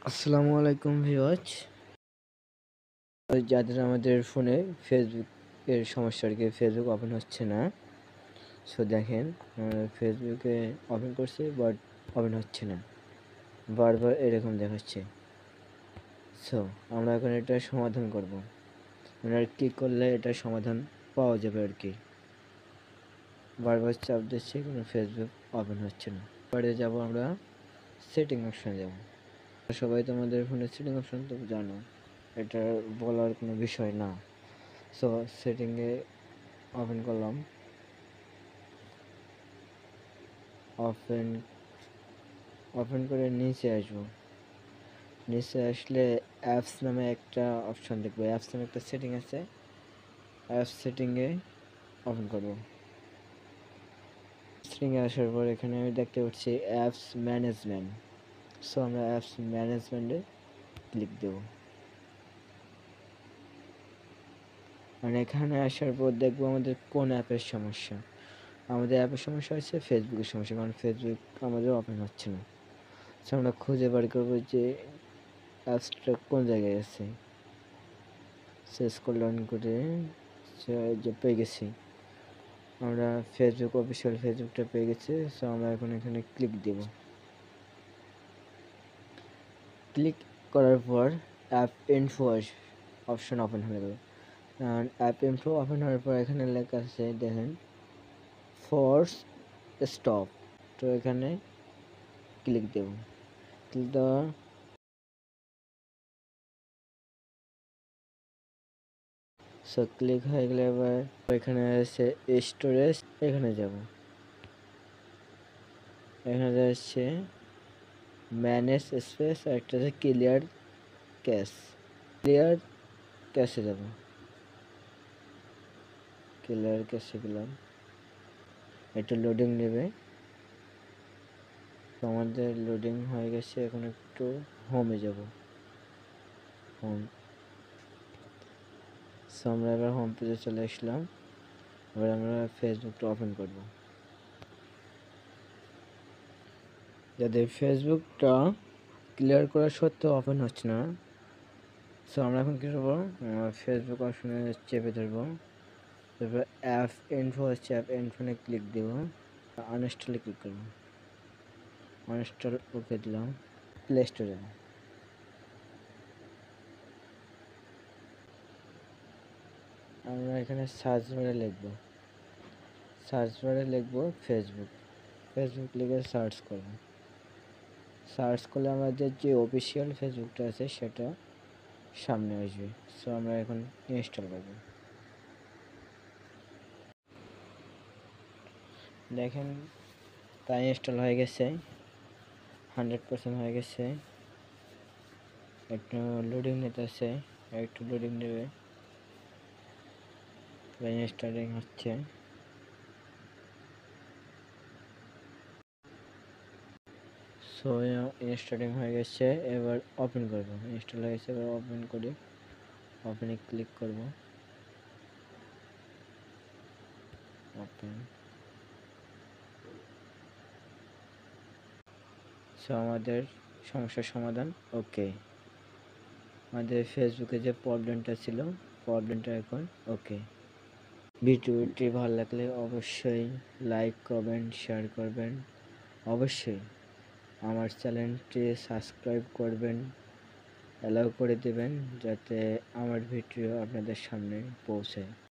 আসসালামু আলাইকুম ভিউয়ার্স। যাদের আমাদের ফোনে ফেসবুক এর সমস্যা আর কি, ফেসবুক ওপেন হচ্ছে না। সো দেখেন, ফেসবুকে ওপেন করছি বাট ওপেন হচ্ছে না, বারবার এরকম দেখাচ্ছে। সো আমরা এখন এটা সমাধান করব। মানে ক্লিক করলে এটা সমাধান পাওয়া যাবে আর কি। বারবার চাপ দিচ্ছি কিন্তু ফেসবুক ওপেন হচ্ছে না। পরে যাব আমরা সেটিং অপশনে যাব। সবাই তো আমাদের ফোনের সেটিং অপশন তো জানো, এটা বলার কোনো বিষয় না। সো সেটিংয়ে ওপেন করলাম, ওপেন ওপেন করে নিচে আসবো। নিচে আসলে অ্যাপস নামে একটা অপশন দেখবো, অ্যাপস নামে একটা সেটিং আছে। অ্যাপস সেটিংয়ে ওপেন করব। সেটিংয়ে আসার পর এখানে আমি দেখতে পাচ্ছি অ্যাপস ম্যানেজমেন্ট। সো আমরা অ্যাপস ম্যানেজমেন্টে ক্লিক দেব। মানে এখানে আসার পর দেখবো আমাদের কোন অ্যাপের সমস্যা। আমাদের অ্যাপের সমস্যা হচ্ছে ফেসবুকের সমস্যা, কারণ ফেসবুক আমাদের ওপেন হচ্ছে না। সো আমরা খুঁজে বার করবো যে অ্যাপসটা কোন জায়গায় আছে। স্ক্রল ডাউন করে যে পেয়ে গেছি, আমরা ফেসবুক অফিসিয়াল ফেসবুকটা পেয়ে গেছি। সো আমরা এখন এখানে ক্লিক দেব। ক্লিক করার পর অ্যাপ ইনফো অপশন ওপেন হয়ে গেল। অ্যাপ ইনফো ওপেন হওয়ার পর এখানে লেখা আছে, দেখেন, ফোর্স স্টপ। তো এখানে ক্লিক দেব। ক্লিক দেওয়া সো ক্লিক হয়ে গেলে এবার এখানে আছে স্টোরেজ, এখানে যাব। এখানে যাচ্ছে ম্যানেজ স্পেস, আর একটা আছে ক্লিয়ার ক্লিয়ার ক্যাশে যাব। ক্লিয়ার ক্যাশে গেলাম, একটু লোডিং নেবে। তো আমাদের লোডিং হয়ে গেছে, এখন একটু হোমে যাব। হোম। সো আমরা এবার হোম পেজে চলে আসলাম। এবার আমরা ফেসবুকটা ওপেন করব। যাদের ফেসবুকটা ক্লিয়ার করা সত্ত্বেও ওপেন হচ্ছে না, সো আমরা এখন কী করবো, ফেসবুক অপশনে চেপে ধরবো। তারপর অ্যাপ ইনফো হচ্ছে, অ্যাপ ইনফোনে ক্লিক দেব, আনইনস্টলে ক্লিক করব। আনইনস্টল ওকে দিলাম। প্লে স্টোরে আমরা এখানে সার্চ বারে লিখব ফেসবুক। ফেসবুক লিখে সার্চ করব। সার্চ করলে আমাদের যে অফিসিয়াল ফেসবুকটা আছে সেটা সামনে আসবে। সো আমরা এখন ইনস্টল করব। দেখেন, তাই ইনস্টল হয়ে গেছে, 100% হয়ে গেছে। একটু লোডিং নিতেছে, একটু লোডিং নেবে। ইনস্টলিং হচ্ছে। সো ইনস্টলিং হয়ে গেছে, এবার ওপেন করব। ইনস্টল হয়ে গেছে, এবার ওপেন করি। ওপেনে ক্লিক করব। ওপেন। সো আমাদের সমস্যার সমাধান ওকে। আমাদের ফেসবুকে যে প্রবলেমটা ছিল, প্রবলেমটা এখন ওকে। ভিডিওটি ভালো লাগলে অবশ্যই লাইক, কমেন্ট, শেয়ার করবেন। অবশ্যই আমার চ্যানেলটি সাবস্ক্রাইব করবেন, অ্যালাউ করে দেবেন যাতে আমার ভিডিও আপনাদের সামনে পৌঁছায়।